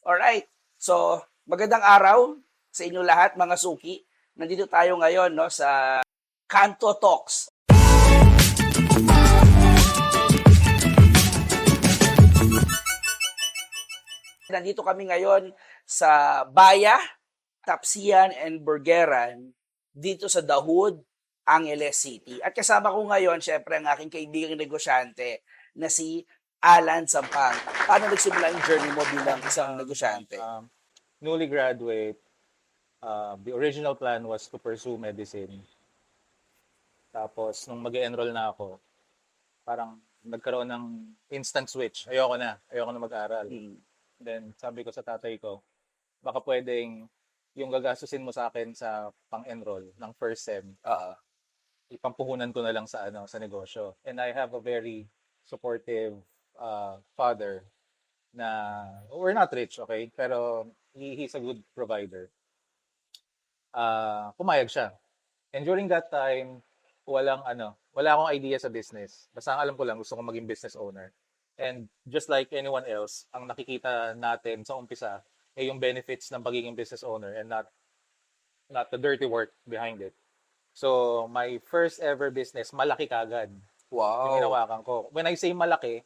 Alright. So, magandang araw sa inyo lahat mga suki. Nandito tayo ngayon no sa Kanto Talks. Nandito kami ngayon sa Baya, Tapsian and Burgeran dito sa Dahood, Angeles City. At kasama ko ngayon, syempre, ang aking kaibigang negosyante na si Alan Sampang. Paano nagsimula yung journey mo bilang isang negosyante? Newly graduate, the original plan was to pursue medicine. Tapos, nung mag-enroll na ako, parang nagkaroon ng instant switch. Ayoko na mag-aral. Then, sabi ko sa tatay ko, baka pwedeng yung gagastusin mo sa akin sa pang-enroll ng first sem, ipampuhunan ko na lang sa negosyo. And I have a very supportive father na we're not rich, okay? Pero he's a good provider. Pumayag siya. And during that time, wala akong idea sa business. Basta ang alam ko lang, gusto kong maging business owner. And just like anyone else, ang nakikita natin sa umpisa ay yung benefits ng pagiging business owner and not the dirty work behind it. So, my first ever business, malaki kagad. Yung Wow. hinawakan ko. When I say malaki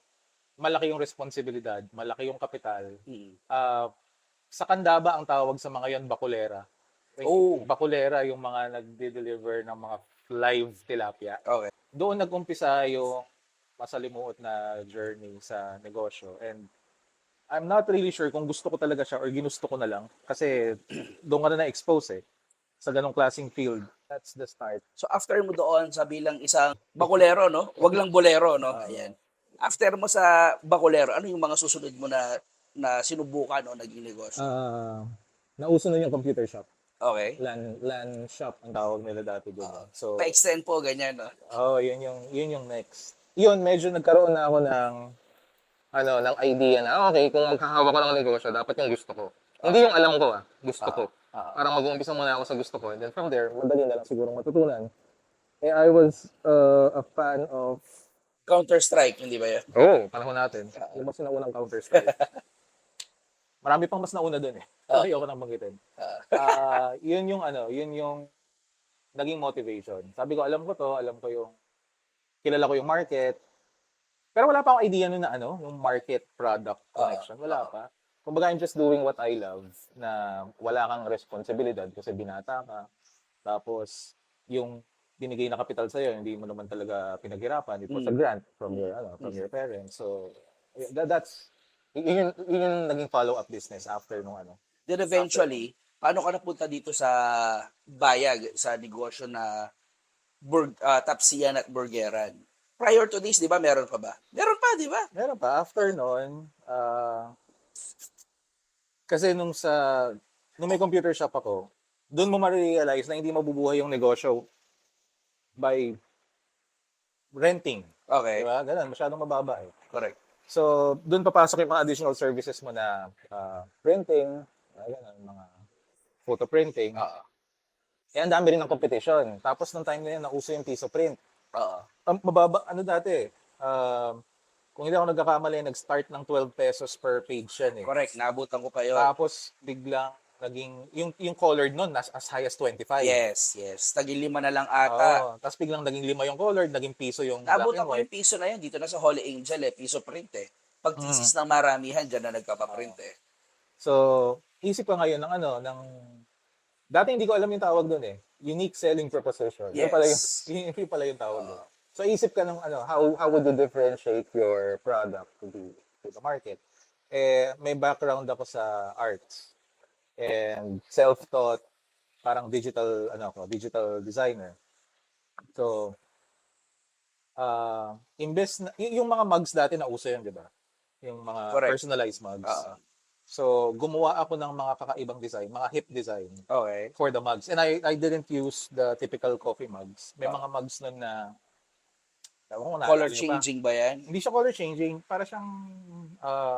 yung responsibilidad, malaki yung kapital. Sa Candaba ang tawag sa mga yon bakulera. Bakulera yung mga nagde-deliver ng mga live tilapia. Okay. Doon nag-umpisa yung masalimuot na journey sa negosyo. And I'm not really sure kung gusto ko talaga siya or ginusto ko na lang. Kasi doon ka na na-expose sa ganong klaseng field. That's the start. So after mo doon sa bilang isang bakulero, no? Wag lang bolero, no? Ayan. After mo sa bakulero, ano yung mga susunod mo na sinubukan o naging negosyo? Nauso na yung computer shop. Okay. LAN shop ang tawag nila dati doon. So, Pa-extend po, ganyan, no? yun yung next. Yun, medyo nagkaroon na ako ng idea na, okay, kung maghahawak ko ng negosyo, dapat yung gusto ko. Hindi yung alam ko, gusto ko. Parang mag-uumpisa muna ako sa gusto ko. And then from there, madali na lang siguro matutunan. I was a fan of... Counter-Strike, hindi ba yan? Panahon natin. Yung mas naunang Counter-Strike. Marami pang mas nauna dun Ayoko nang banggitin. Yun yung naging motivation. Sabi ko, alam ko yung, kilala ko yung market. Pero wala pa akong idea nun na yung market product connection. Wala pa. Kumbaga, I'm just doing what I love na wala kang responsibilidad kasi binata ka. Tapos, yung binigay na kapital sa'yo, hindi mo naman talaga pinaghirapan. It was a grant from your parents. So, that's yun yung naging follow-up business after nung Then eventually, paano ka napunta dito sa Bayag, sa negosyo na Tapsian at Burgeran? Prior to this, di ba, meron pa ba? Meron pa, di ba? Meron pa. After noon, kasi nung may computer shop ako, doon mo ma-realize na hindi mabubuhay yung negosyo by renting. Okay. Diba? Ganun, masyadong mababa Correct. So, doon papasok yung mga additional services mo na printing, ganun, mga photo printing. Ang dami rin ng competition. Tapos, nung time na yun, nauso yung piso print. Mababa, dati, kung hindi ako nagkakamali, nag-start ng 12 pesos per page yan Correct, naabutan ko pa yun. Tapos, biglang, naging, yung colored nun, as high as 25. Yes. Taging 5 na lang ata. Tapos biglang naging 5 yung colored, naging piso yung black Naabutan and ko white. yung piso na yun, dito na sa Holy Angel piso print Pag thesis ng maramihan, dyan na nagpapaprint So, isip ko ngayon ng dati hindi ko alam yung tawag doon unique selling proposition. Yes. Yun pala yung tawag doon. So, isip ka ng how would you differentiate your product to the market? May background ako sa arts and self-taught, parang digital designer. So, imbes na, yung mga mugs dati na uso yun, di ba? Yung mga personalized mugs. So, gumawa ako ng mga kakaibang design, mga hip design for the mugs. And I didn't use the typical coffee mugs. May mga mugs nun na color changing ba yan? Hindi siya color changing. Para siyang,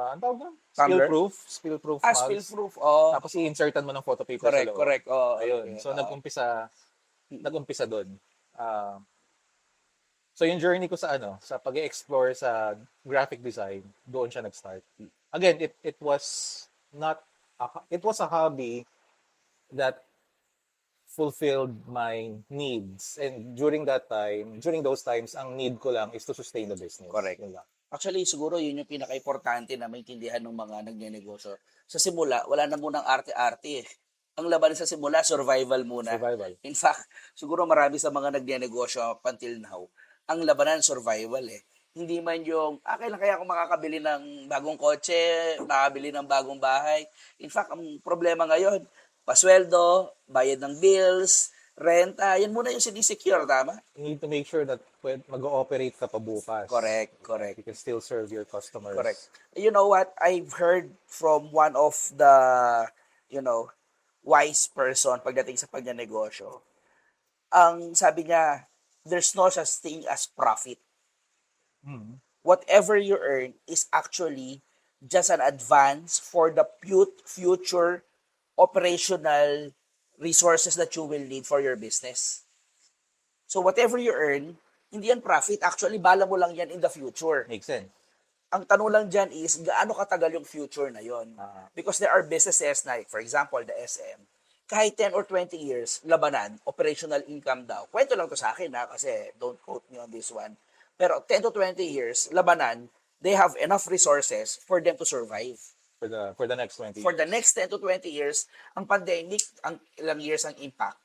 ang tawag na? Spill-proof mugs. Spill-proof. Tapos i-insertan mo ng photo paper sa loob. Correct. Ayun. So, nag-umpisa doon. So, yung journey ko sa pag-explore sa graphic design, doon siya nag-start. Again, it was not it was a hobby that fulfilled my needs. And during those times, ang need ko lang is to sustain the business. Correct. Yun lang. Actually, siguro yun yung pinaka-importante na maintindihan ng mga nagnenegosyo. Sa simula, wala na munang arte-arte eh. Ang laban sa simula, survival muna. Survival. In fact, siguro marami sa mga nagnenegosyo up until now, ang labanan survival eh. Hindi man yung, kailan kaya ako makakabili ng bagong kotse, makakabili ng bagong bahay. In fact, ang problema ngayon, pasweldo, bayad ng bills, renta, yan muna yung sinisecure, tama? You need to make sure that mag-ooperate ka pa bukas. Correct. You can still serve your customers. Correct. You know what? I've heard from one of the, wise person pagdating sa pagnanegosyo. Ang sabi niya, there's no such thing as profit. Mm. Whatever you earn is actually just an advance for the future operational resources that you will need for your business. So whatever you earn, hindi yan profit. Actually, bala mo lang yan in the future. Makes sense. Ang tanong lang dyan is, gaano katagal yung future na yon? Because there are businesses na, for example, the SM, kahit 10 or 20 years, labanan, operational income daw. Kwento lang to sa akin kasi don't quote me on this one. Pero 10 to 20 years, labanan, they have enough resources for them to survive. For the next 20 For the next 10 to 20 years, ang pandemic, ang ilang years ang impact?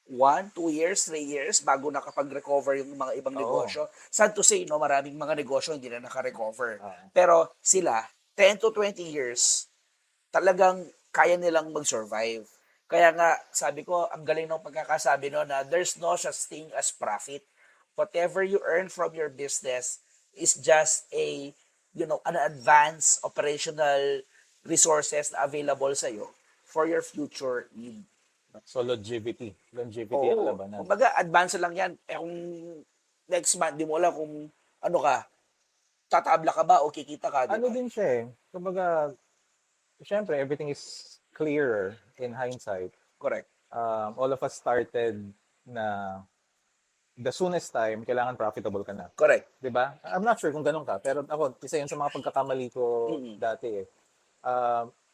1, 2 years, 3 years, bago nakapag-recover yung mga ibang negosyo. Sad to say, maraming mga negosyo hindi na naka-recover. Pero sila, 10 to 20 years, talagang kaya nilang mag-survive. Kaya nga, sabi ko, ang galing ng pagkakasabi na there's no such thing as profit. Whatever you earn from your business is just an advanced operational resources na available sa'yo for your future need. So longevity ang labanan. Kumbaga, advance lang yan. Kung next month, di mo alam kung ano ka, tatabla ka ba o kikita ka. Ano din siya kumbaga, syempre, everything is clearer in hindsight. Correct. All of us started na the soonest time, kailangan profitable ka na. Correct. Diba? I'm not sure kung ganun ka, pero ako, isa yun sa mga pagkakamali ko dati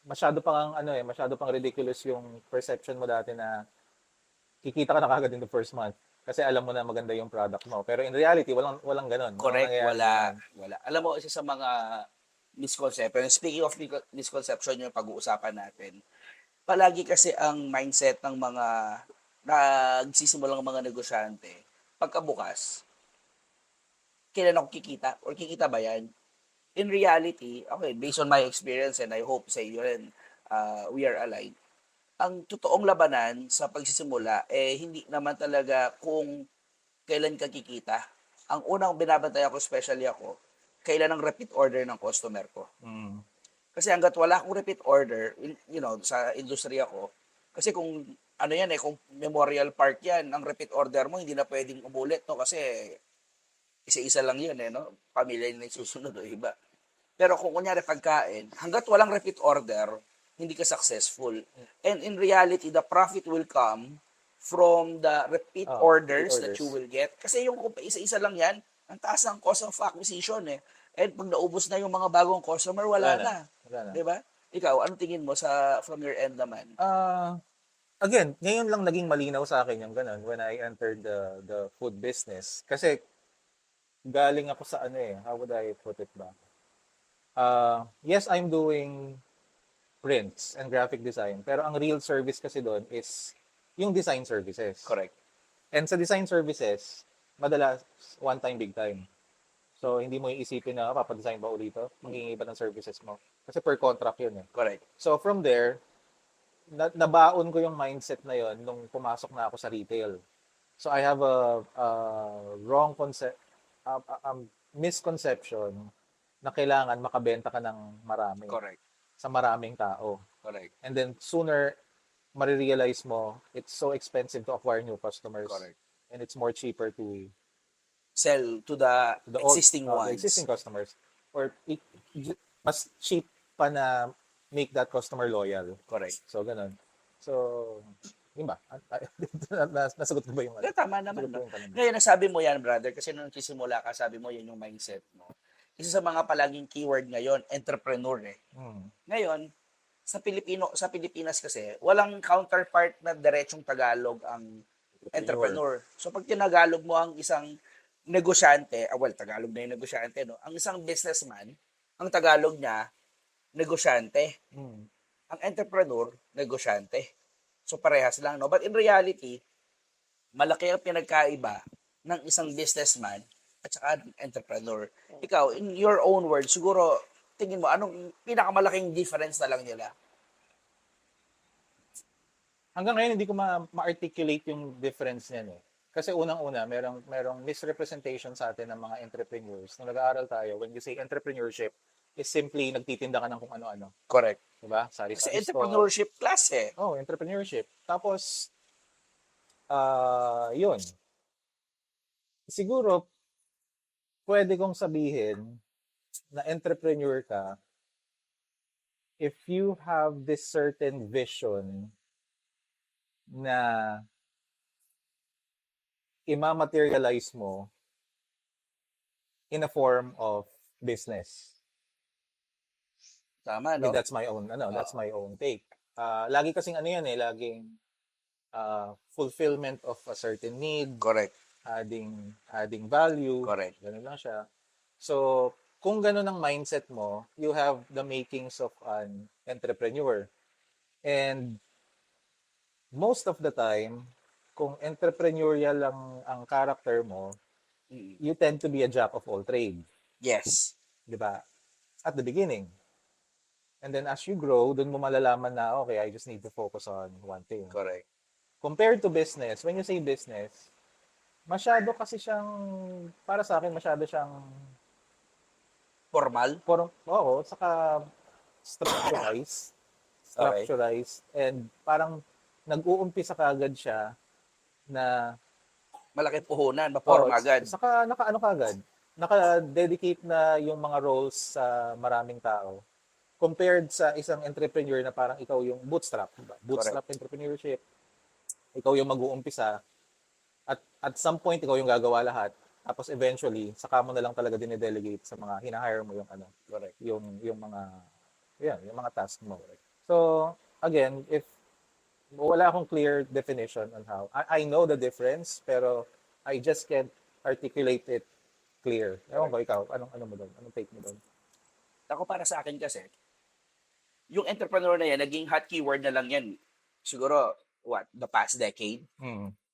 masyado pang ridiculous yung perception mo dati na kikita ka na kagad in the first month kasi alam mo na maganda yung product mo. Pero in reality, walang ganun. Correct, wala. Alam mo, isa sa mga misconception, speaking of misconception yung pag-uusapan natin, palagi kasi ang mindset ng mga nagsisimulang mga negosyante, pagkabukas, kailan ako kikita? Or kikita ba yan? In reality, okay, based on my experience and I hope sa iyo rin, we are aligned. Ang totoong labanan sa pagsisimula, hindi naman talaga kung kailan ka kikita. Ang unang binabantayan ko, especially ako, kailan ang repeat order ng customer ko. Kasi hanggat wala akong repeat order, sa industriya ko, kasi kung kung Memorial Park yan, ang repeat order mo, hindi na pwedeng umulit, no? Kasi isa-isa lang yun, Pamilya yung susunod o iba. Pero kung kunyari pagkain, hanggat walang repeat order, hindi ka successful. And in reality, the profit will come from the repeat orders that you will get. Kasi yung isa-isa lang yan, ang taas ng cost of acquisition And pag naubos na yung mga bagong customer, wala na. Diba? Ikaw, anong tingin mo from your end naman? Again, ngayon lang naging malinaw sa akin yung ganun when I entered the food business. Kasi galing ako sa how would I put it ba? Yes, I'm doing prints and graphic design, pero ang real service kasi doon is yung design services. Correct. And sa design services, madalas one time, big time. So, hindi mo iisipin na papadesign ba ulito, magiging iba ng services mo. Kasi per contract yun Correct. So, from there, nabaon ko yung mindset na yon nung pumasok na ako sa retail. So, I have a wrong concept, misconception na kailangan makabenta ka ng marami. Correct. Sa maraming tao. Correct. And then sooner marirealize mo it's so expensive to acquire new customers. Correct. And it's more cheaper to sell to the existing ones. The existing customers. Or mas cheap pa na make that customer loyal. Correct. So, ganun. So, yun ba? Nasagot ko ba yung Tama naman. No? Ngayon, nasabi mo yan, brother, kasi nung nagsisimula ka, sabi mo, yun yung mindset mo. Isa sa mga palaging keyword ngayon, entrepreneur. Ngayon, sa Pilipinas kasi, walang counterpart na diretsong Tagalog ang entrepreneur. So pag tinagalog mo ang isang negosyante, Tagalog na yung negosyante, no? Ang isang businessman, ang Tagalog niya, negosyante. Mm. Ang entrepreneur, negosyante. So parehas lang, no? But in reality, malaki ang pinagkaiba ng isang businessman at saka ng entrepreneur. Ikaw, in your own words, siguro, tingin mo, anong pinakamalaking difference na lang nila? Hanggang ngayon hindi ko ma-articulate yung difference niyan eh. Kasi unang-una, merong misrepresentation sa atin ng mga entrepreneurs. Nung nag-aaral tayo, when you say entrepreneurship, is simply nagtitinda ka ng kung ano-ano. Correct. Diba? Kasi Sari-sari store. entrepreneurship class eh. Oh, entrepreneurship. Tapos, yun. Siguro, pwede kong sabihin na entrepreneur ka if you have this certain vision na i-materialize mo in a form of business. Tama, no? That's my own, that's my own take. Lagi kasing yan eh, laging fulfillment of a certain need, Correct. adding value. Correct. Ganun lang siya. So, kung ganun ang mindset mo, you have the makings of an entrepreneur. And most of the time, kung entrepreneurial lang ang character mo, you tend to be a jack of all trades. Yes. Di ba? At the beginning. And then as you grow, dun mo malalaman na, okay, I just need to focus on one thing. Correct. Compared to business, when you say business, masyado kasi siyang, para sa akin, masyado siyang Formal? Oo, saka structurized, and parang nag-uumpisa kagad siya na Malaking puhunan, maporma agad. Saka naka-ano kagad, naka-dedicate na yung mga roles sa maraming tao compared sa isang entrepreneur na parang ikaw yung bootstrap, diba? Bootstrap entrepreneurship. Ikaw yung mag-uumpisa at some point ikaw yung gagawa lahat. Tapos eventually, saka mo na lang talaga dine-delegate sa mga hina-hire mo yung Correct. yung mga task mo. So, again, if wala akong clear definition on how, I know the difference, pero I just can't articulate it clear. Ewan ko, ikaw, ano mo doon? Anong take mo doon? Ako para sa akin kasi, yung entrepreneur na yan, naging hot keyword na lang yan. Siguro, the past decade?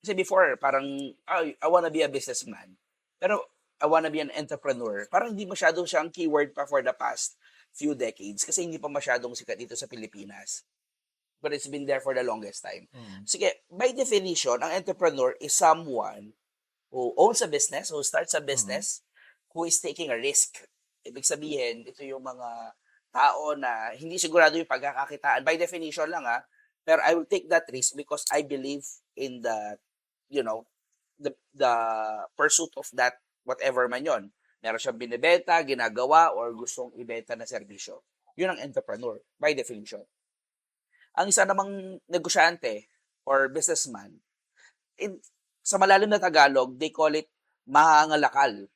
Kasi before, parang, I wanna be a businessman. Pero, I wanna be an entrepreneur. Parang hindi masyadong siyang keyword pa for the past few decades kasi hindi pa masyadong sikat dito sa Pilipinas. But it's been there for the longest time. Sige, by definition, ang entrepreneur is someone who owns a business, who starts a business, who is taking a risk. Ibig sabihin, ito yung mga tao na hindi sigurado yung pagkakakitaan. By definition lang pero I will take that risk because I believe in the pursuit of that, whatever man yon. Meron siyang binibenta, ginagawa, or gustong ibenta na serbisyo. Yun ang entrepreneur, by definition. Ang isa namang negosyante or businessman, sa malalim na Tagalog, they call it mangangalakal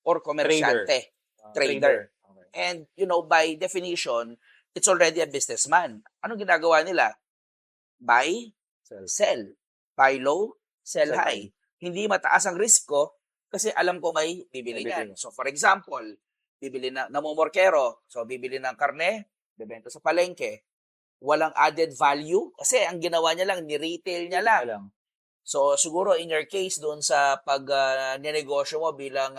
or komersyante. Trader. Okay. And, by definition, it's already a businessman. Anong ginagawa nila? Buy, sell. Buy low, sell high. Hindi mataas ang risk ko kasi alam ko may bibili niyan. So, for example, bibili na namomorkero. So, bibili ng karne, bibenta sa palengke. Walang added value kasi ang ginawa niya lang, ni-retail niya lang. So, siguro in your case, doon sa pag-negosyo mo bilang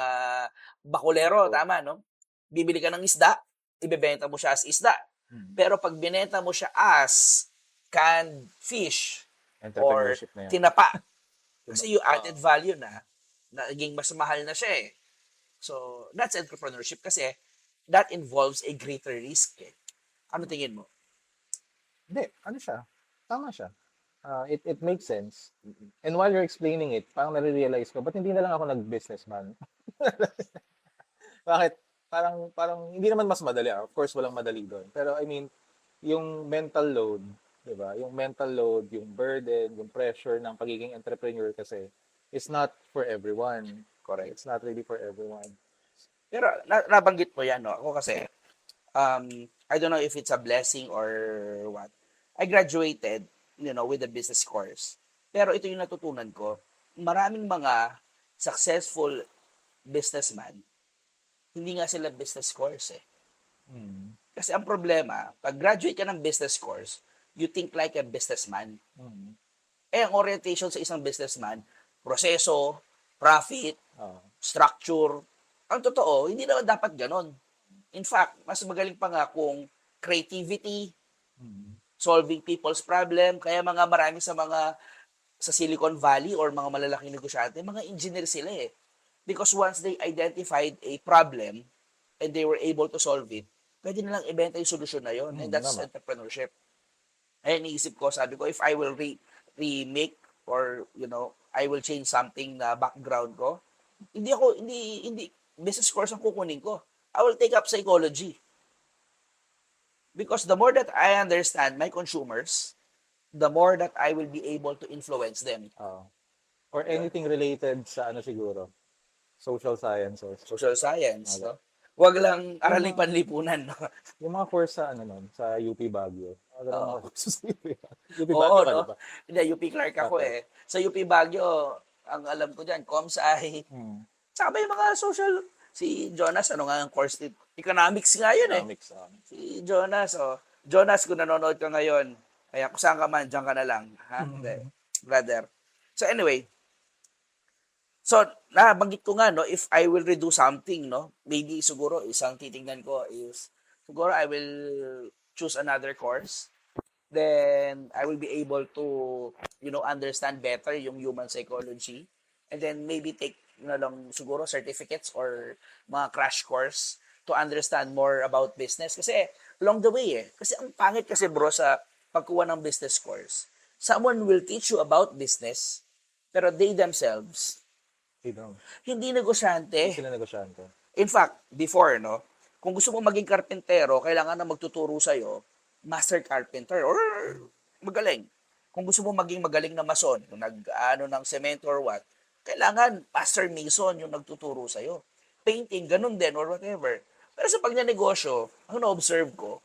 bakulero, tama, no? Bibili ka ng isda, ibebenta mo siya as isda. Pero pag binenta mo siya as canned fish or tinapa, kasi yung added value na naging mas mahal na siya eh. So, that's entrepreneurship kasi that involves a greater risk eh. Ano tingin mo? Hindi, siya? Tama siya. It makes sense. And while you're explaining it, parang nare-realize ko, ba't hindi na lang ako nag-businessman? Bakit? Parang hindi naman mas madali. Of course, walang madali doon. Pero I mean, yung mental load, di ba? Yung mental load, yung burden, yung pressure ng pagiging entrepreneur kasi is not for everyone. Correct. It's not really for everyone. Pero nabanggit mo yan, no? Ako kasi, I don't know if it's a blessing or what. I graduated, with a business course. Pero ito yung natutunan ko. Maraming mga successful businessman, hindi nga sila business course eh. Mm. Kasi ang problema, pag graduate ka ng business course, you think like a businessman. Mm. Ang orientation sa isang businessman, proseso, profit, Oo. structure. Ang totoo, hindi naman dapat ganon. In fact, mas magaling pa nga kung creativity, Mm. solving people's problem. Kaya marami sa Silicon Valley or mga malalaking negosyante, mga engineer sila eh. Because once they identified a problem and they were able to solve it, pwede nilang ibenta yung solusyon na yun. And that's Tama. entrepreneurship. Ay, iniisip ko, sabi ko, if I will remake or, I will change something na background ko, hindi business course ang kukunin ko. I will take up psychology. Because the more that I understand my consumers, the more that I will be able to influence them. Oo. Or anything related sa siguro, social sciences. Social science, Okay. no? Huwag lang araling panlipunan, no? Yung mga course sa sa UP Baguio. Mga courses sa UP. UP Oo, Baguio ka, no? di ba? Hindi, UP Clark ako Okay. Sa UP Baguio, ang alam ko dyan, ComSci. Hmm. Tsaka ba yung mga social, si Jonas, ano nga ang course dito? Economics nga yun eh. Economics. Si Jonas, Jonas, kung nanonood ka ngayon, kaya kung saan ka man, dyan ka na lang. Ha? Hindi, brother. So anyway, so nabanggit ko nga, no, if I will redo something, no, maybe siguro isang titingnan ko is, siguro I will choose another course. Then I will be able to, understand better yung human psychology. And then maybe take, lang siguro certificates or mga crash course to understand more about business. Kasi along the way Kasi ang pangit kasi bro sa pagkuha ng business course. Someone will teach you about business, pero they themselves, hindi negosyante. Sila negosyante. In fact, before, no, kung gusto mo maging karpentero, kailangan na magtuturo sa'yo, master carpenter or magaling. Kung gusto mo maging magaling na mason, kung ng semento or what, kailangan master mason yung nagtuturo sa'yo. Painting, ganun din or whatever. Pero sa pagnanegosyo, ang na-observe ko,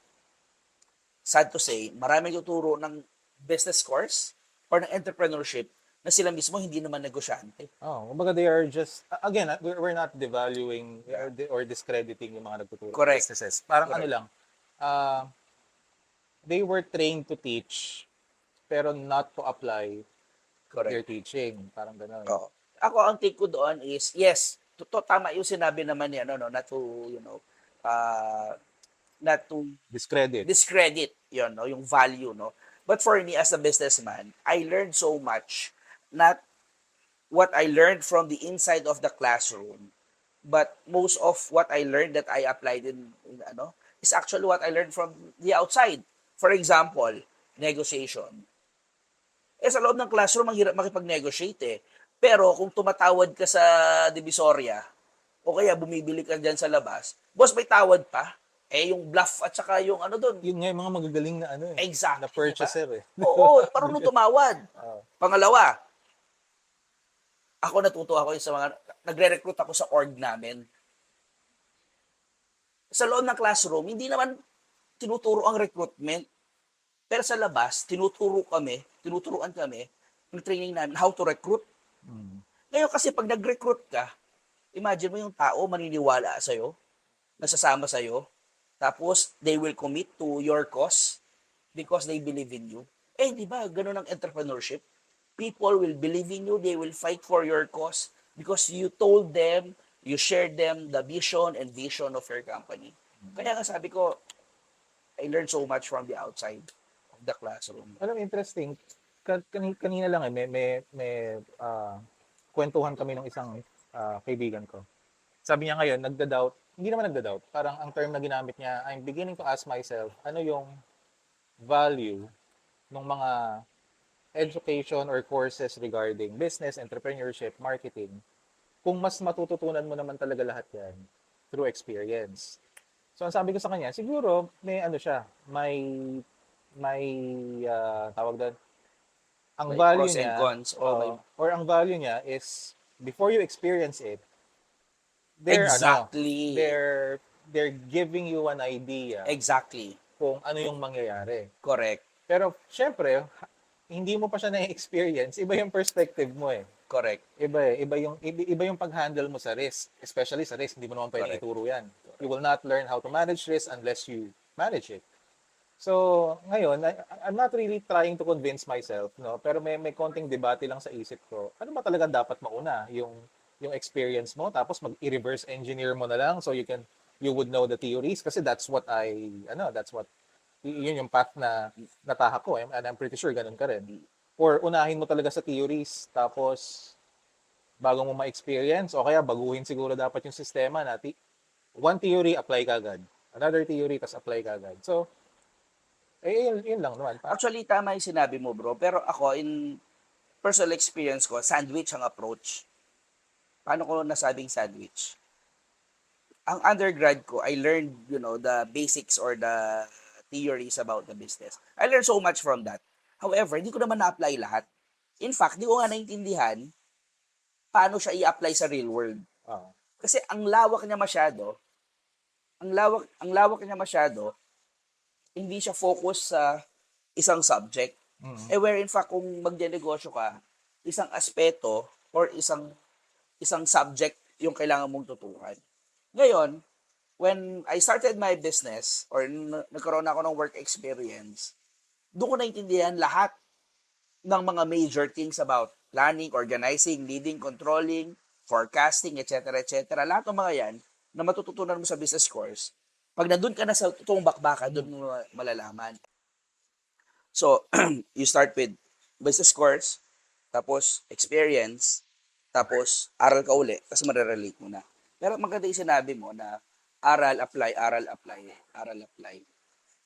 sad to say, maraming tuturo ng business course or ng entrepreneurship na sila mismo hindi naman negosyante. Kumbaga they are just, again, we're not devaluing or discrediting yung mga nagtuturo Correct. businesses. Parang Correct. lang, they were trained to teach pero not to apply their teaching. Parang gano'n. Oo. Ako, ang take ko doon is, yes, tama yung sinabi naman niya, not to, not to discredit yun, no, yung value, no. But for me, as a businessman, I learned so much, not what I learned from the inside of the classroom, but most of what I learned that I applied in is actually what I learned from the outside. For example, negotiation. Sa loob ng classroom, ang hirap makipag-negotiate Pero kung tumatawad ka sa Divisoria, o kaya bumibili ka dyan sa labas, boss, may tawad pa. Yung bluff at saka yung doon. Yun nga yung mga magagaling na Exactly. na purchaser Oo, marunong tumawad. Pangalawa, ako natutuwa ako sa mga, nagre-recruit ako sa org namin. Sa loob ng classroom, hindi naman tinuturo ang recruitment. Pero sa labas, tinuturuan kami, ng training namin, how to recruit. Ngayon kasi pag nag-recruit ka, imagine mo yung tao maniniwala sa'yo, nasasama sa'yo, tapos they will commit to your cause because they believe in you. Di ba, ganun ang entrepreneurship? People will believe in you, they will fight for your cause because you told them, you shared them the vision and vision of your company. Kaya nga sabi ko, I learned so much from the outside of the classroom. Alam, interesting. Kanina lang may kwentuhan kami ng isang kaibigan ko. Sabi niya ngayon, nagda-doubt. Hindi naman nagda-doubt. Parang ang term na ginamit niya, I'm beginning to ask myself, ano yung value ng mga education or courses regarding business, entrepreneurship, marketing, kung mas matututunan mo naman talaga lahat yan through experience. So, ang sabi ko sa kanya, siguro, may tawag doon, ang May value pros niya, and cons. or ang value niya is, before you experience it, Exactly. they're they're giving you an idea Exactly. kung ano yung mangyayari. Correct. Pero, syempre, hindi mo pa siya na-experience, iba yung perspective mo eh. Correct. Iba yung pag-handle mo sa risk, especially sa risk, hindi mo naman pwedeng Correct. ituro yan. You will not learn how to manage risk unless you manage it. So, ngayon, I'm not really trying to convince myself, no? Pero may konting debate lang sa isip ko. Ano ba talaga dapat mauna? Yung experience mo, tapos mag-reverse engineer mo na lang so you would know the theories kasi that's what yun yung path na natahak ko and I'm pretty sure ganun ka rin. Or unahin mo talaga sa theories tapos bago mo ma-experience o kaya baguhin siguro dapat yung sistema na one theory apply ka agad. Another theory tas apply ka agad. So yun lang naman. Actually, tama yung sinabi mo, bro. Pero ako, in personal experience ko, sandwich ang approach. Paano ko nasabing sandwich? Ang undergrad ko, I learned, the basics or the theories about the business. I learned so much from that. However, hindi ko naman na-apply lahat. In fact, di ko nga naintindihan paano siya i-apply sa real world. Kasi ang lawak niya masyado, hindi siya focus sa isang subject. Where in fact, kung magnenegosyo ka, isang aspeto or isang subject yung kailangan mong tutukan. Ngayon, when I started my business or nagkaroon ako ng work experience, doon ko naintindihan lahat ng mga major things about planning, organizing, leading, controlling, forecasting, etc., etc. Lahat ng mga yan na matututunan mo sa business course, pag nandun ka na sa totoong bakbaka, doon mo malalaman. So, you start with business course, tapos experience, tapos aral ka uli, tapos marirelate mo na. Pero maganda yung sinabi mo na aral, apply, aral, apply, aral, apply.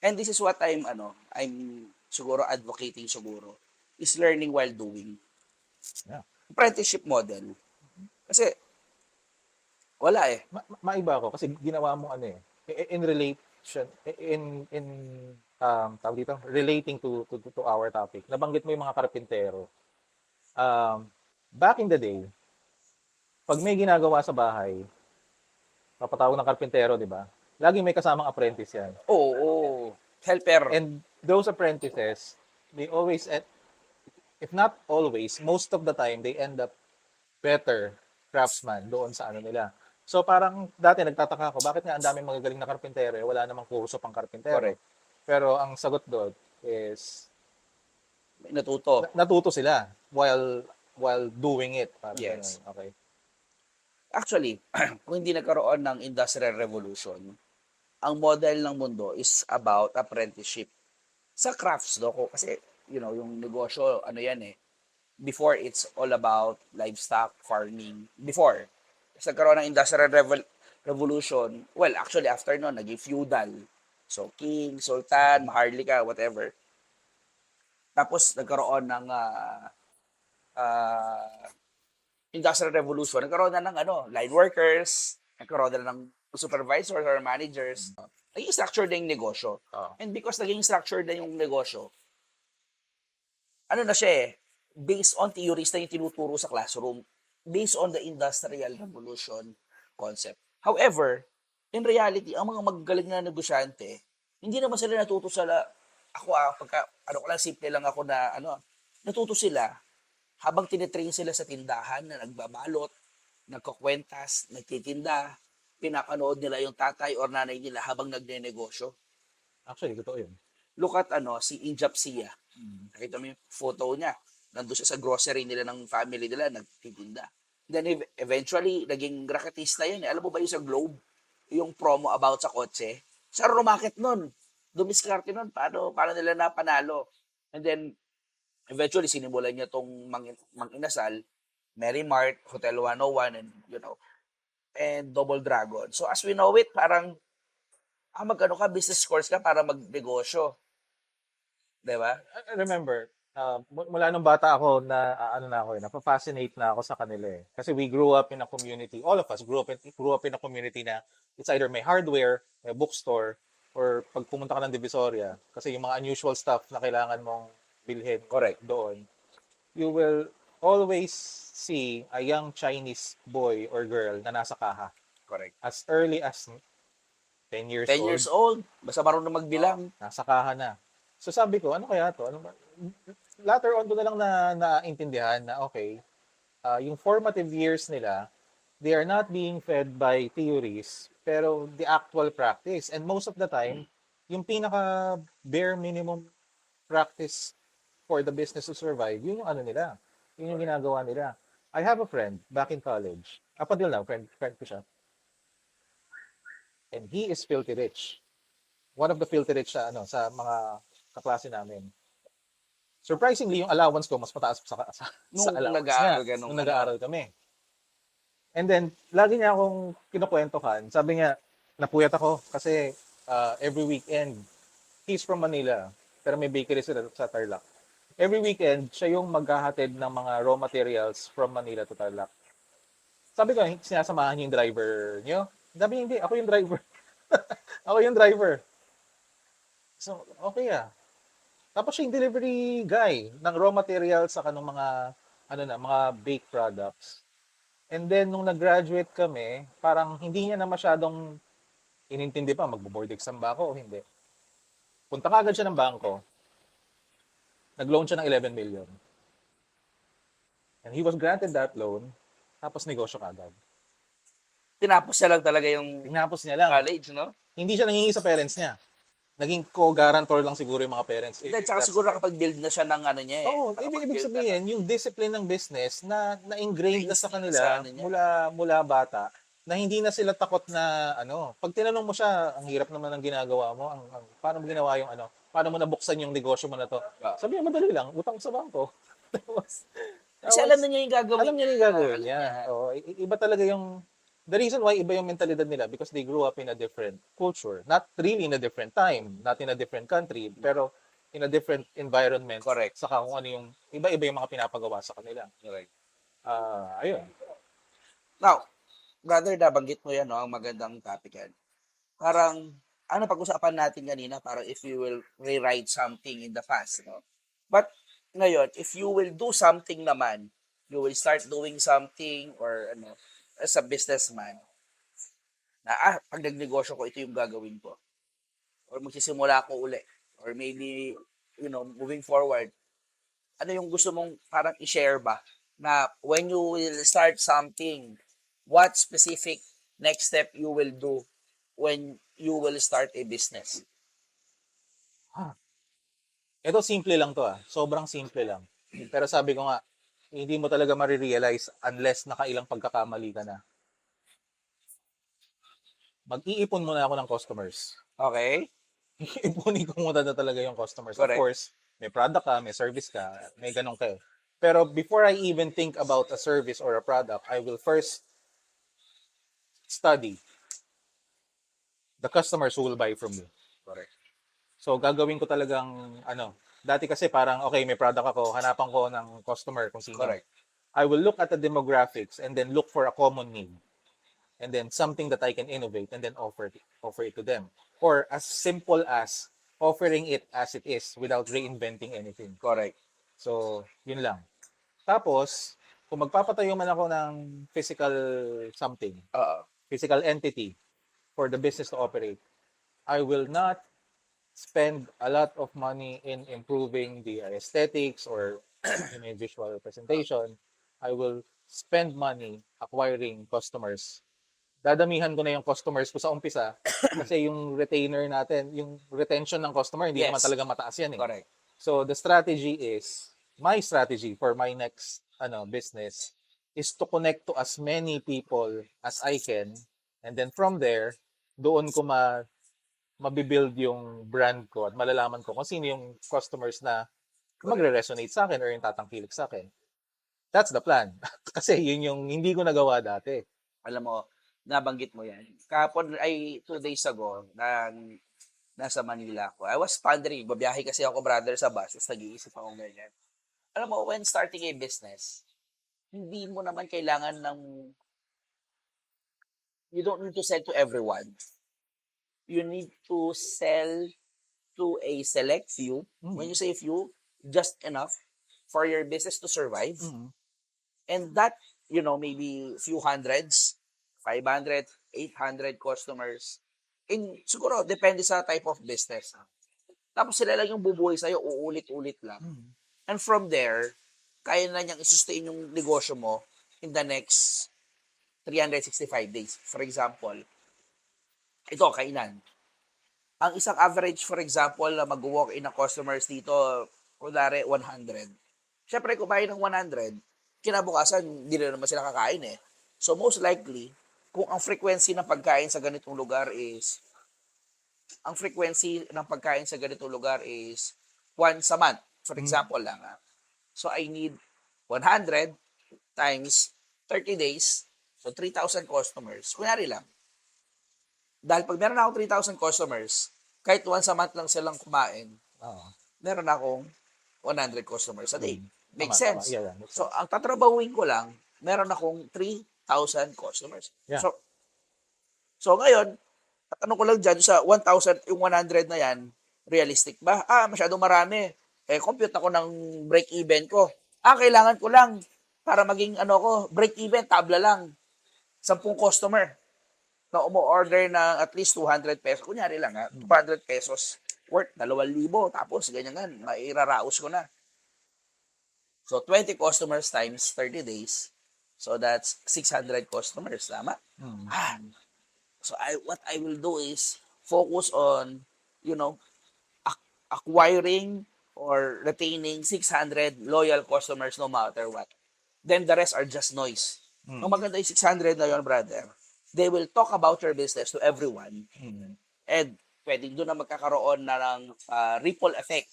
And this is what I'm siguro advocating siguro, is learning while doing. Yeah. Apprenticeship model. Kasi, wala eh. Maiba ako kasi ginawa mo in relation tawag dito, relating to our topic. Nabanggit mo yung mga karpintero. Back in the day, pag may ginagawa sa bahay, papatawag ng karpintero, di ba? Laging may kasamang apprentice yan. Oo. Helper. And those apprentices, they always, if not always, most of the time, they end up better craftsman doon sa nila. So parang dati nagtataka ako, bakit nga ang daming magagaling na karpintero, wala namang kurso pang karpintero. Correct. Pero ang sagot doon is Natuto sila while doing it. Parang yes. Ganun. Okay. Actually, kung hindi nagkaroon ng Industrial Revolution, ang model ng mundo is about apprenticeship. Sa crafts, kasi, yung negosyo, before it's all about livestock, farming. Before. Sa nagkaroon ng Industrial Revolution, well, actually, after nun, naging feudal. So, king, sultan, maharlika, whatever. Tapos, nagkaroon ng Industrial Revolution, nagkaroon na ng line workers, nagkaroon na ng supervisors or managers. Naging structured na yung negosyo. And because naging structured na yung negosyo, na siya based on theories na yung tinuturo sa classroom, based on the Industrial Revolution concept. However, in reality, ang mga magagaling na negosyante, hindi naman sila natuto simple lang ako na, natuto sila habang tinitrain sila sa tindahan na nagbabalot, nagkukwentas, nagtitinda, pinapanood nila yung tatay or nanay nila habang nagne-negosyo. Actually, totoo yun. Look at si Injap Sia. Nakita mo yung photo niya. Nandun siya sa grocery nila ng family nila, nagtitinda. Then eventually, naging raketista yan. Alam mo ba yung sa Globe? Yung promo about sa kotse? Sa rumakit nun. Dumiskarte nun. Paano nila napanalo? And then, eventually, sinimulan niya tong Mang Inasal, Mary Mart, Hotel 101, and and Double Dragon. So, as we know it, parang, business course ka para magnegosyo. Diba? I remember, mula nung bata ako napafascinate na ako sa kanila eh. Kasi we grew up in a community, all of us grew up in a community na it's either may hardware, may bookstore, or pag pumunta ka ng Divisoria, kasi yung mga unusual stuff na kailangan mong bilhin Correct. doon, you will always see a young Chinese boy or girl na nasa kaha. Correct. As early as 10 years 10 old. years old. Basta marunong magbilang. Nasa kaha na. So sabi ko, ano kaya to? Ano ba? Later on ko na lang naintindihan na okay, yung formative years nila, they are not being fed by theories, pero the actual practice. And most of the time, yung pinaka bare minimum practice for the business to survive, yun yung ano nila. Yun yung ginagawa nila. I have a friend back in college. Up until now, friend ko siya. And he is filthy rich. One of the filthy rich sa mga kaklase namin. Surprisingly, yung allowance ko mas mataas sa Nung allowance niya nag-aaral ka nung nung nag-aaral kami. And then, lagi niya akong kinukwentuhan. Sabi niya, napuyat ako kasi every weekend, he's from Manila, pero may bakery sila sa Tarlac. Every weekend, siya yung maghahatid ng mga raw materials from Manila to Tarlac. Sabi ko, sinasamahan niyo yung driver niyo? Sabi niya, hindi, ako yung driver. Ako yung driver. So, okay ah. Tapos siya yung delivery guy ng raw materials sa kanong mga baked products. And then, nung nag-graduate kami, parang hindi niya na masyadong inintindi pa, magbo-board exam ba ako o hindi. Punta ka agad siya ng bangko, nag-loan siya ng 11 million. And he was granted that loan, tapos negosyo ka agad. Tinapos niya lang talaga yung Tinapos niya lang. college, no? Hindi siya nangingi sa parents niya. Naging co-guarantor lang siguro yung mga parents. Then, tsaka siguro nakapag-build na siya ng ano niya eh. Oo, ibig sabihin, yung discipline ng business na ingrained na sa kanila ano niya. mula bata, na hindi na sila takot na pag tinanong mo siya, ang hirap naman ng ginagawa mo, paano mo ginawa yung paano mo nabuksan yung negosyo mo na to? Sabi niya, madali lang, utang sa bangko. Kasi alam na niya yung gagawin Alam niya yung gagawin Alam niya. Oo, iba talaga yung, the reason why iba yung mentalidad nila because they grew up in a different culture. Not really in a different time, not in a different country, pero in a different environment. Correct. Saka kung ano yung, iba-iba yung mga pinapagawa sa kanila. Correct. Ayun. Now, brother, nabanggit mo yan, no? Ang magandang topic yan. Parang, pag-usapan natin kanina, parang if you will rewrite something in the past, no? But, ngayon, if you will do something naman, you will start doing something or, as a businessman, na, pag nagnegosyo ko, ito yung gagawin ko. Or magsisimula ako uli. Or maybe, moving forward, ano yung gusto mong parang i-share ba? Na when you will start something, what specific next step you will do when you will start a business? Ito simple lang to Sobrang simple lang. Pero sabi ko nga, hindi mo talaga marirealize unless nakailang pagkakamali ka na. Mag-iipon muna ako ng customers. Okay? Ipunin ko muna na talaga yung customers. Correct. Of course, may product ka, may service ka, may ganun ka eh. Pero before I even think about a service or a product, I will first study the customers who will buy from you. Correct. So, gagawin ko talagang, dati kasi parang, okay, may product ako, hanapan ko ng customer kung sino. Correct. I will look at the demographics and then look for a common need. And then something that I can innovate and then offer it to them. Or as simple as offering it as it is without reinventing anything. Correct. So, yun lang. Tapos, kung magpapatayo man ako ng physical something, physical entity for the business to operate, I will not spend a lot of money in improving the aesthetics or in a visual presentation. I will spend money acquiring customers. Dadamihan ko na yung customers ko sa umpisa kasi yung retainer natin, yung retention ng customer, hindi naman talaga mataas yan eh. Correct. So the strategy is, my strategy for my next business is to connect to as many people as I can, and then from there, doon ko mabibuild yung brand ko at malalaman ko kung sino yung customers na magre-resonate sa akin or yung tatangkilik sa akin. That's the plan. Kasi yun yung hindi ko nagawa dati. Alam mo, nabanggit mo yan. Kahapon ay 2 days ago, nasa Manila ako. I was pondering, babiyahe kasi ako, brother, sa bus. Tapos nag-iisip ako ganyan. Alam mo, when starting a business, hindi mo naman kailangan you don't need to sell to everyone. You need to sell to a select few. When you say few, just enough for your business to survive. And that, maybe few hundreds, 500, 800 customers siguro, depende sa type of business. Tapos sila lang yung bubuhay sa'yo, uulit-ulit lang. And from there, kaya na niyang i-sustain yung negosyo mo in the next 365 days. For example, ito, kainan. Ang isang average, for example, na mag-walk-in na customers dito, kunwari 100. Siyempre, kumain ng 100, kinabukasan, hindi na naman sila kakain eh. So, most likely, kung ang frequency ng pagkain sa ganitong lugar is, once a month, for example lang. So, I need 100 times 30 days, so 3,000 customers. Kunyari lang. Dahil pag meron akong 3,000 customers, kahit once a month lang silang kumain, meron akong 100 customers a day. Makes sense. Yeah, makes So, sense. ang tatrabahuin ko lang, meron akong 3,000 customers. Yeah. So ngayon, tanong ko lang dyan, sa 1,000, yung 100 na yan, realistic ba? Masyadong marami. Compute ako ng break-even ko. Kailangan ko lang, para maging break-even, tabla lang. 10 customer na umu-order ng at least 200 pesos. Kunyari lang 200 pesos worth 2,000. Tapos ganyan mairaraos ko na. So 20 customers times 30 days. So that's 600 customers, tama? So what I will do is focus on, acquiring or retaining 600 loyal customers no matter what. Then the rest are just noise. Ang maganda yung 600 na yun, brother, they will talk about your business to everyone. And pwedeng doon na magkakaroon na ng ripple effect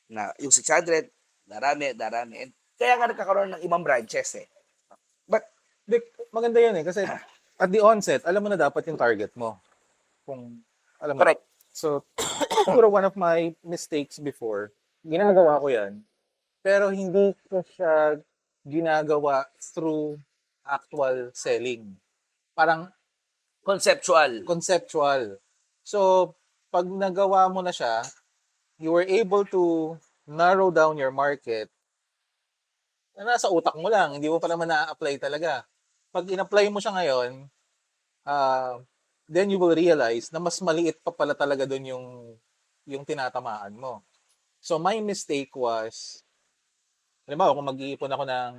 na yung 600, darami. And kaya nga nagkakaroon ng ibang branches eh. But, Maganda yun eh. Kasi at the onset, alam mo na dapat yung target mo. Kung, alam mo. correct. So, siguro one of my mistakes before, ginagawa ko yan, pero hindi ko siya ginagawa through actual selling. Parang Conceptual. So, pag nagawa mo na siya, you were able to narrow down your market na nasa utak mo lang, hindi mo pa naman na-apply talaga. Pag in-apply mo siya ngayon, then you will realize na mas maliit pa pala talaga doon yung tinatamaan mo. So, my mistake was, halimbawa, kung mag-iipon ako ng,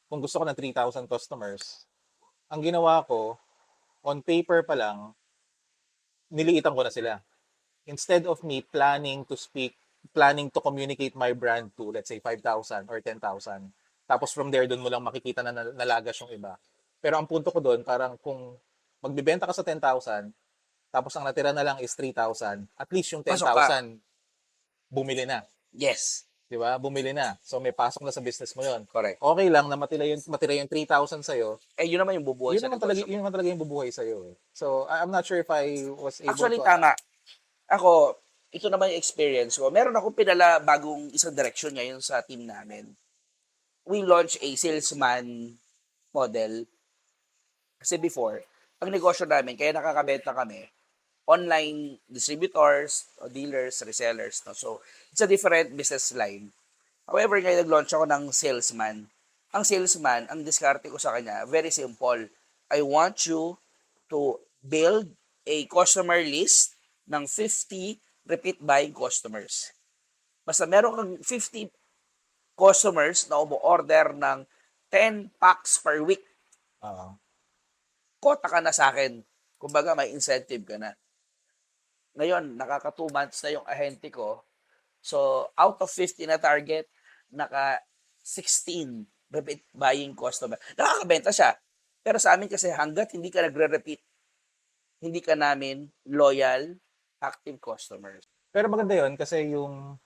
kung gusto ko ng 3,000 customers, ang ginawa ko, on paper pa lang, niliitan ko na sila. Instead of me planning to communicate my brand to, let's say, 5,000 or 10,000, tapos from there, doon mo lang makikita na nalagas yung iba. Pero ang punto ko doon, parang kung magbibenta ka sa 10,000, tapos ang natira na lang is 3,000, at least yung 10,000, bumili na. Yes. Di ba? Bumili na. So, may pasok na sa business mo yon. Correct. Okay lang na matira yung 3,000 sa'yo. Yun naman yung bubuhay Yun naman talaga yung bubuhay sa'yo. Eh. So, I'm not sure if I was able Actually, to... tama. Ako, ito naman yung experience ko. Meron akong pinala bagong isang direction ngayon sa team namin. We launched a salesman model. Kasi before, ang negosyo namin, kaya nakakabenta kami, online distributors, o dealers, resellers. No? So, it's a different business line. However, ngayon nag-launch ako ng salesman. Ang salesman, ang diskarte ko sa kanya, very simple. I want you to build a customer list ng 50 repeat buying customers. Basta meron kang 50 customers na umu-order ng 10 packs per week. Kota ka na sa akin. Kumbaga, may incentive ka na. Ngayon, nakaka 2 months na yung ahente ko. So, out of 50 na target, naka 16 repeat buying customer. Nakakabenta siya. Pero sa amin kasi hanggat hindi ka nagre-repeat, hindi ka namin loyal, active customers. Pero maganda yun kasi yung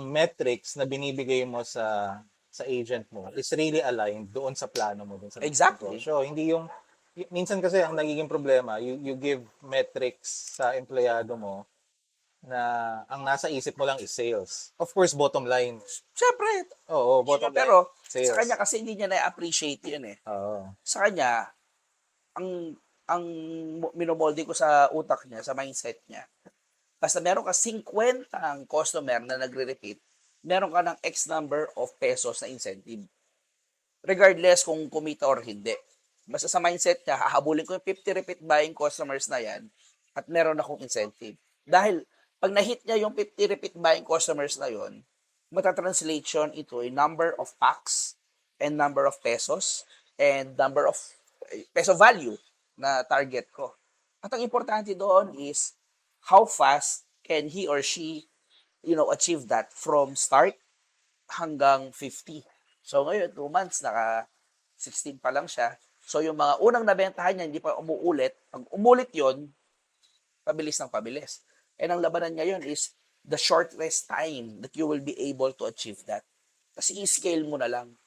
metrics na binibigay mo sa agent mo is really aligned doon sa plano mo. Doon sa Exactly. So, hindi minsan kasi ang nagiging problema, you give metrics sa empleyado mo na ang nasa isip mo lang is sales. Of course, bottom line. Siyempre. Oo, bottom line. Pero sales. sa kanya kasi hindi niya na-appreciate yun eh. Oo. Sa kanya, ang minomolde ko sa utak niya, sa mindset niya, basta meron ka 50 ang customer na nagre-repeat, meron ka ng X number of pesos na incentive. Regardless kung kumita or hindi. Basta sa mindset niya, hahabulin ko yung 50 repeat buying customers na yan at meron akong incentive. Dahil pag na-hit niya yung 50 repeat buying customers na yon, matatranslation ito in number of packs and number of pesos and number of peso value na target ko. At ang importante doon is how fast can he or she, achieve that from start hanggang 50. So ngayon, 2 months, naka 16 pa lang siya. So yung mga unang nabentahan niya, hindi pa umuulit. Pag umulit yon, pabilis ng pabilis. And ang labanan ngayon is the shortest time that you will be able to achieve that. Kasi i-scale mo na lang,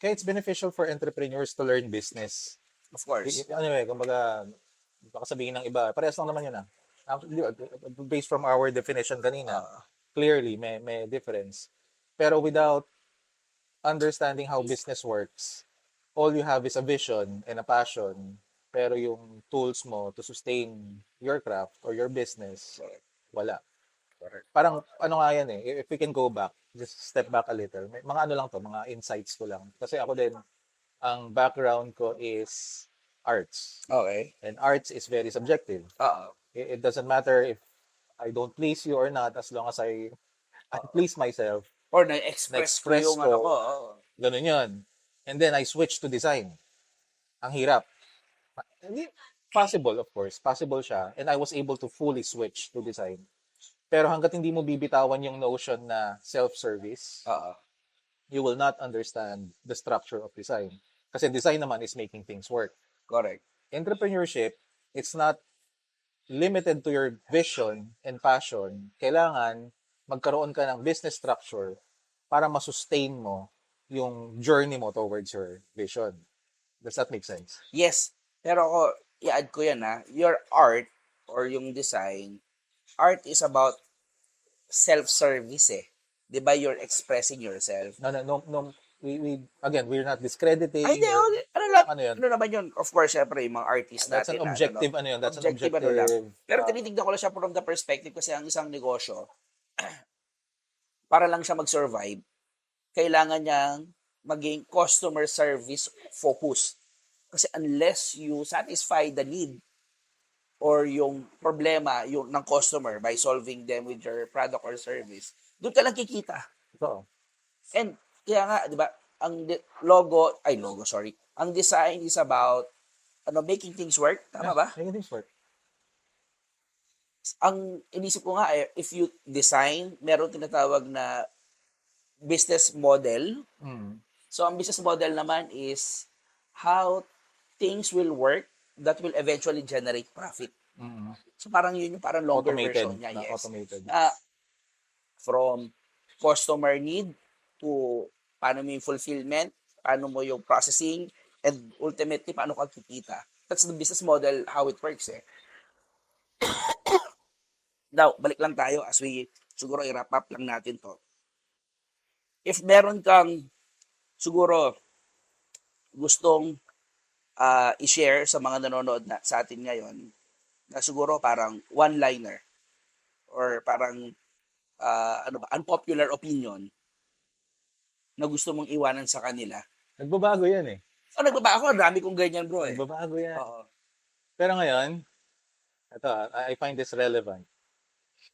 Kaya it's beneficial for entrepreneurs to learn business. of course. Anyway, kumbaga, baka sabihin ng iba, parehas lang naman yun ah. Based from our definition kanina, clearly may difference. Pero without understanding how business works, all you have is a vision and a passion, pero yung tools mo to sustain your craft or your business, wala. Parang ano nga yan eh, if we can go back, just step back a little, may mga ano lang to, mga insights ko lang. Kasi ako din, ang background ko is arts. Okay. And arts is very subjective. It doesn't matter if I don't please you or not, as long as I please myself, Or na-express ko na-express yung ko. ano ko. Ganun yun. And then I switched to design. Ang hirap. Hindi, possible, of course. Possible siya. And I was able to fully switch to design. Pero hanggat hindi mo bibitawan yung notion na self-service, you will not understand the structure of design. Kasi design naman is making things work. Correct. Entrepreneurship, it's not limited to your vision and passion. Kailangan magkaroon ka ng business structure para masustain mo yung journey mo towards your vision. Does that make sense? Yes. Pero ako, i-add ko yan your art or yung design, art is about self-service eh. 'Di ba? You're expressing yourself. No. Again, we're not discrediting. Ay, hindi. Ano yun? Ano naman yun? Of course, syempre, yung mga artists That's natin. an objective, That's an objective. Ano lang. Pero tinitignan ko lang siya from the perspective kasi ang isang negosyo, para lang siya mag-survive, kailangan niyang maging customer service focused. Kasi unless you satisfy the need or yung problema ng customer by solving them with your product or service, doon ka lang kikita. So, And kaya nga, di ba, ang ang design is about making things work. Tama ba? Making things work. Ang inisip ko nga, if you design, meron tinatawag na business model. So, ang business model naman is how things will work that will eventually generate profit. So, parang yun yung parang longer version niya. Yes. Automated. From customer need to paano mo yung fulfillment, paano mo yung processing, and ultimately, paano ka kikita. That's the business model, how it works eh. Now, balik lang tayo as we siguro i-wrap up lang natin to. If meron kang siguro gustong i-share sa mga nanonood sa atin ngayon, na siguro parang one-liner or parang unpopular opinion na gusto mong iwanan sa kanila. Nagbabago yan eh. Nagbabago. Ang dami kong ganyan, bro eh. Nagbabago yan. Oo. Pero ngayon, ito, I find this relevant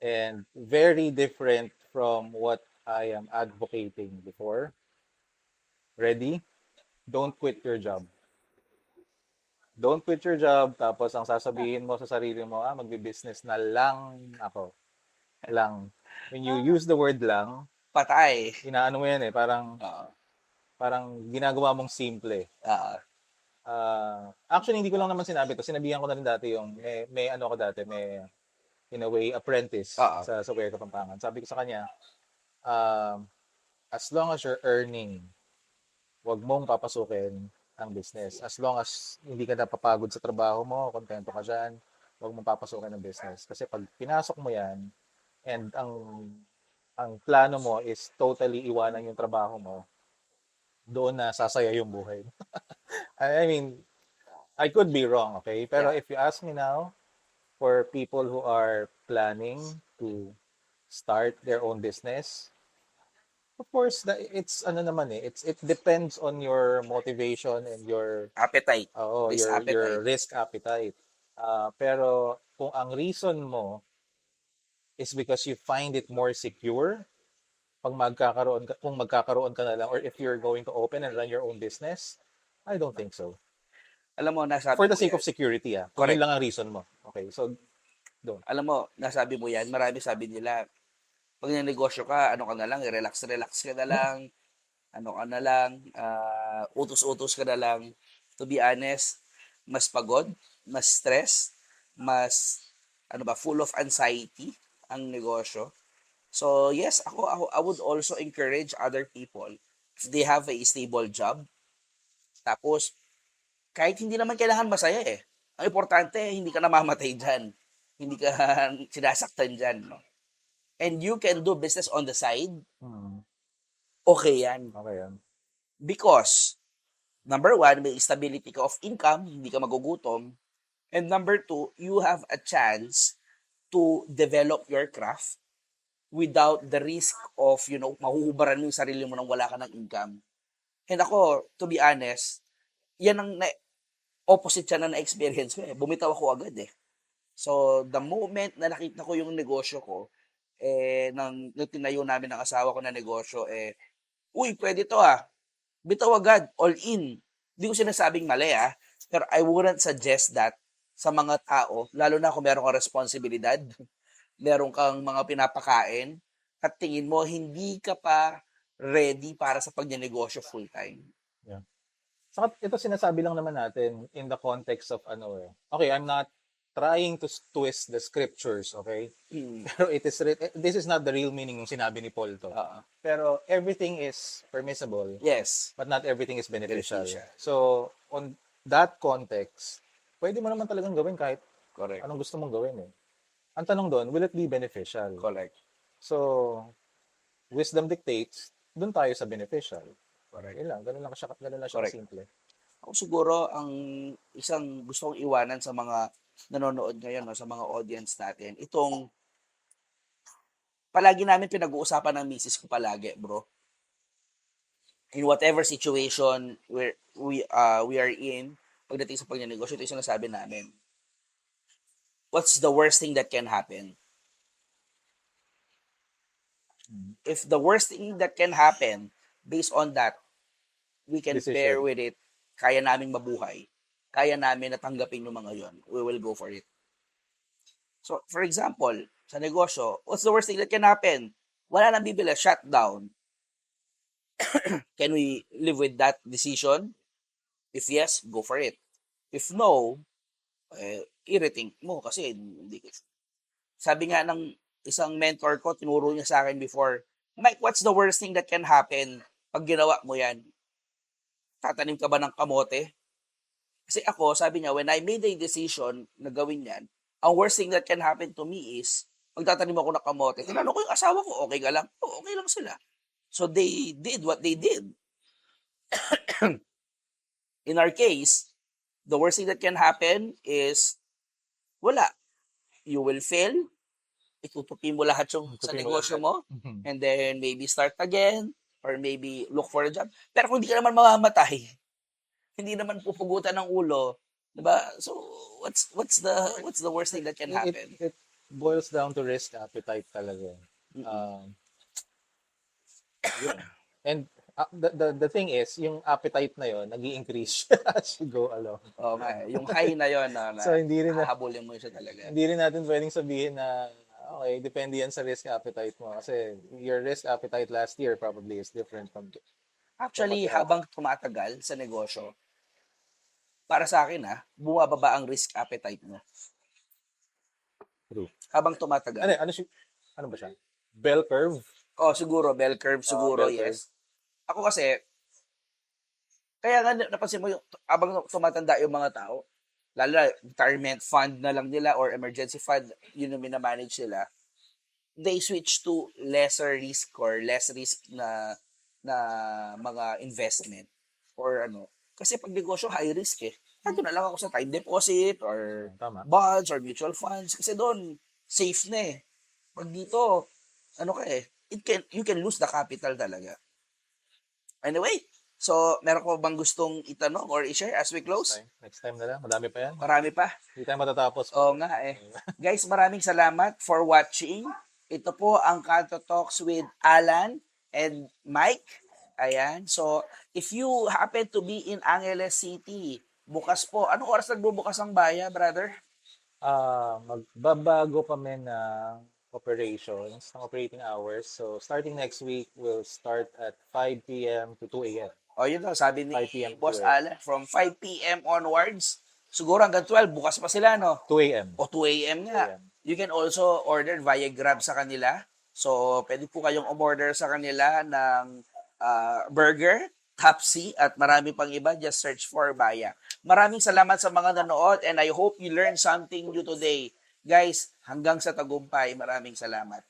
and very different from what I am advocating before. Ready? Don't quit your job. Don't quit your job, tapos ang sasabihin mo sa sarili mo, magbi-business na lang ako. Lang. When you use the word lang, Patay. inaano mo yan eh, parang ginagawa mong simple. Actually, hindi ko lang naman sinabi to. Sinabihan ko na rin dati yung, may ano ko dati, may, in a way, apprentice sa Ware Kapampangan. Sabi ko sa kanya, as long as you're earning, wag mong papasukin ang business. As long as hindi ka napapagod sa trabaho mo, kontento ka dyan, wag mong papasukin ang business. Kasi pag pinasok mo yan, and ang plano mo is totally iwanan yung trabaho mo, doon na sasaya yung buhay. I mean, I could be wrong, okay? Pero if you ask me now, for people who are planning to start their own business, Of course, it's ano naman eh, it depends on your motivation and your Appetite. Risk your appetite. risk appetite. Pero kung ang reason mo is because you find it more secure, kung magkakaroon ka na lang, or if you're going to open and run your own business, I don't think so. Alam mo, nasabi For the mo sake yan. of security, kung yun Correct. lang ang reason mo. Okay, so don't. Alam mo, nasabi mo yan. Marami sabi nila, pag negosyo ka, ano ka na lang, relax-relax ka na lang, ano ka na lang, utos-utos ka na lang. To be honest, mas pagod, mas stress, mas, ano ba, full of anxiety ang negosyo. So, yes, ako I would also encourage other people if they have a stable job. Tapos, kahit hindi naman kailangan masaya eh. Ang importante, hindi ka namamatay dyan. Hindi ka sinasaktan dyan, no? And you can do business on the side, Hmm, okay yan. okay yan. Because, number one, may stability ka of income, hindi ka magugutom. And number two, you have a chance to develop your craft without the risk of, mahuhubaran mo yung sarili mo nang wala ka ng income. And ako, to be honest, yan ang opposite siya na na-experience ko eh. Bumitaw ako agad eh. So, the moment na nakita ko yung negosyo ko, nang tinayo namin ng asawa ko na negosyo, uy, pwede to bitaw agad, all in. Hindi ko sinasabing mali pero I wouldn't suggest that sa mga tao, lalo na kung meron kang responsibilidad, meron kang mga pinapakain, at tingin mo, hindi ka pa ready para sa pagnenegosyo full time. Yeah. Saka ito sinasabi lang naman natin in the context of okay, I'm not trying to twist the scriptures, okay? Hmm. Pero this is not the real meaning ng sinabi ni Paul to. Oo. Pero everything is permissible, Yes. but not everything is beneficial. Beneficial. So, on that context, pwede mo naman talagang gawin kahit Correct. anong gusto mong gawin eh. Ang tanong doon, will it be beneficial? Correct. So, wisdom dictates, doon tayo sa beneficial. Correct. Yun lang, ganun lang siya Correct. simple. Ako siguro, ang isang gusto kong iwanan sa mga nanonood ngayon, no, sa mga audience natin, itong palagi namin pinag-uusapan ng misis ko palagi, bro. In whatever situation we are in, pagdating sa pagnenegosyo, ito yung sinasabi namin. What's the worst thing that can happen? If the worst thing that can happen, based on that, we can Decision. bear with it, kaya naming mabuhay, kaya namin natanggapin yung mga yon, we will go for it. So, for example, sa negosyo, what's the worst thing that can happen? Wala nang bibili, shutdown. Can we live with that decision? If yes, go for it. If no, i-rethink mo kasi hindi. Sabi nga ng isang mentor ko, tinuro niya sa akin before, Mike, what's the worst thing that can happen pag ginawa mo yan? Tatanim ka ba ng kamote? Kasi ako, sabi niya, when I made a decision na gawin yan, ang worst thing that can happen to me is, magtatanim ako ng kamote. Tinanong ko yung asawa ko, okay ka lang? Oo, okay lang sila. So they did what they did. In our case, the worst thing that can happen is, wala. You will fail, itutupi mo lahat yung sa negosyo mo, and then maybe start again, or maybe look for a job. Pero kung hindi ka naman mamamatay, hindi naman pupugutan ng ulo, diba? So, what's the worst thing that can happen? It boils down to risk appetite talaga. Yun. And the thing is, yung appetite na yon nag-i-increase as you go along. Oh, yung high na yon na So, hindi rin hahabulin mo siya talaga. Hindi rin natin pwedeng sabihin na okay, depende yan sa risk appetite mo. Kasi your risk appetite last year probably is different from Actually, habang tumatagal sa negosyo, para sa akin bumababa ang risk appetite mo. True. Habang tumatagal. Ano ba siya? Bell curve? Oh, siguro, bell curve, siguro, bell yes. Ako kasi, kaya nga napansin mo, habang tumatanda yung mga tao, lalo na retirement fund na lang nila or emergency fund, yun yung minamanage nila, they switch to lesser risk or less risk na mga investment or ano. Kasi pag negosyo, high risk Ito na lang ako sa time deposit or Tama. bonds or mutual funds kasi doon, safe na Pag dito, ano ka you can lose the capital talaga. Anyway, so meron ko bang gustong itanong or i-share as we close? Next time na lang. Madami pa yan. Marami pa. Hindi tayo matatapos. Oo nga eh. Guys, maraming salamat for watching. Ito po ang Kanto Talks with Alan and Mike. Ayan. So, if you happen to be in Angeles City, bukas po. Anong oras nagbubukas ang baya, brother? Magbabago kami ng operations, ng operating hours. So, starting next week, we'll start at 5 p.m. to 2 a.m. O, yun daw, sabi ni 5 p.m. Boss to 2 a.m. Alan, from 5 p.m. onwards, siguro hanggang 12, bukas pa sila, no? 2 a.m. O 2 a.m. nga. 2 a.m. You can also order via Grab sa kanila. So, pwede po kayong umorder sa kanila ng burger, Tapsi, at marami pang iba. Just search for Baya. Maraming salamat sa mga nanood and I hope you learned something new today. Guys, hanggang sa tagumpay, maraming salamat.